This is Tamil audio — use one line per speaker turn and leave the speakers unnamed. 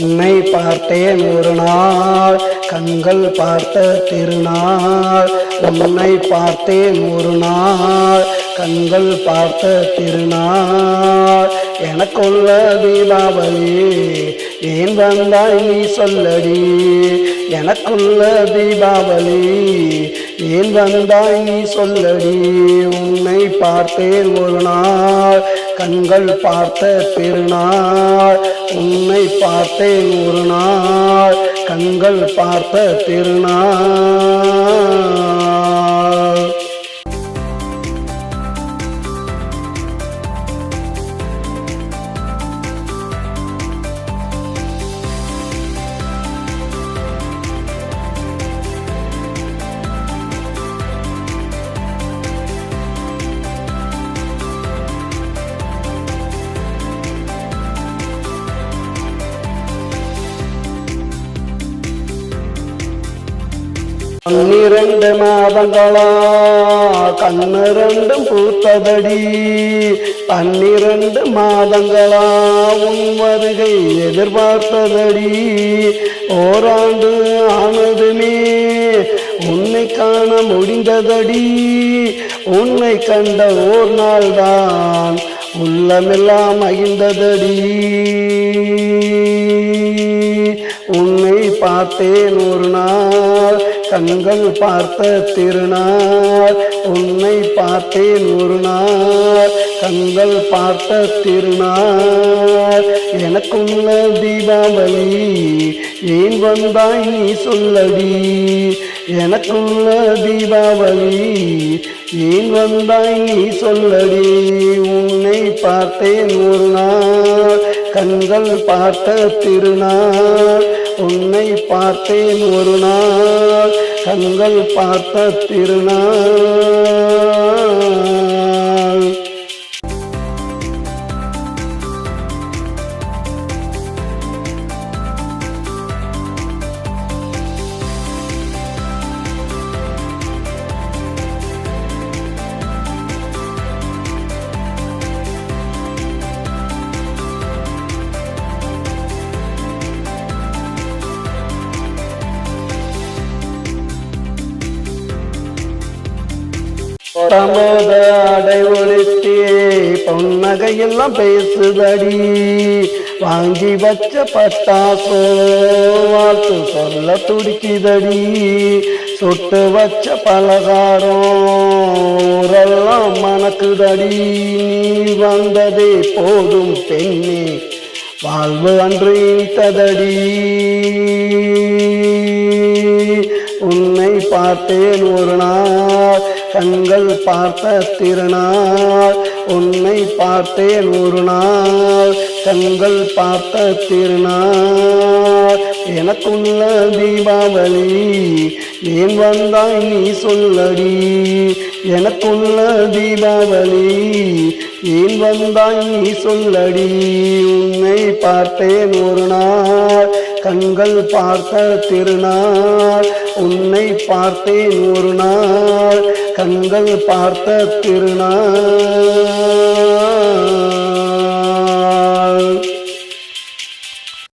உன்னை பார்த்தேன் ஒரு நாள் கண்கள் பார்த்த திருநாள். உன்னை பார்த்தேன் ஒரு நாள் கண்கள் பார்த்த திருநாள். எனக்குள்ள தீபாவளி ஏன் வந்தாய் நீ சொல்லடி. எனக்குள்ள தீபாவளி ஏன் வந்தாய் நீ சொல்லடி. உன்னை பார்த்தேன் ஒரு நாள் கண்கள் பார்த்த திருநாள். உன்னை பார்த்தேன் ஒரு நாள் கண்கள் பார்த்த திருநாள். பன்னிரண்டு மாதங்களா கண்ணு ரெண்டும் பூத்ததடி. 12 மாதங்களா உன் வருகை எதிர்பார்த்ததடி. ஓராண்டு ஆனதுமே உன்னை காண முடிந்ததடி. உன்னை கண்ட ஓர் நாள் தான் உள்ளமெல்லாம் மகிழ்ந்ததடி. உன்னை பார்த்தேன் ஒரு நாள் கண்கள் பார்த்த திருநாள். உன்னை பார்த்தேன் ஒரு நாள் கண்கள் பார்த்த திருநாள். எனக்குள்ள தீபாவளி ஏன் வந்தாய் நீ சொல்லடி. எனக்குள்ள தீபாவளி ஏன் வந்தாய் நீ சொல்லடி. உன்னை பார்த்தேன் ஒரு நாள் கண்கள் பார்த்த திருநாள். உன்னை பார்த்தேன் ஒரு நாள் கண்கள் பார்த்த திருநாள். தமோத அடை ஒழித்தே பொன்னகையெல்லாம் பேசுதடி. வாங்கி வச்ச பட்டாசோ வாழ்த்து சொல்ல துடிக்குதடி. சுட்டு வச்ச பலகாரம் ஊரெல்லாம் மணக்குதடி. நீ வந்ததே போதும் பெண்ணே வாழ்வு அன்று இனித்ததடி. உன்னை பார்த்தேன் ஒரு நாள் கண்கள் பார்த்த திருநாள். உன்னை பார்த்தேன் ஒரு நாள் கண்கள் பார்த்த திருநாள். எனக்குள்ள தீபாவளி ஏன் வந்தாய் நீ சொல்லடி. எனக்குள்ள தீபாவளி ஏன் வந்தாய் நீ சொல்லடி. உன்னை பார்த்தேன் ஒரு நாள் கண்கள் பார்த்த திருநாள். உன்னை பார்த்தேன் ஒரு நாள் கண்கள் பார்த்த திருநாள்.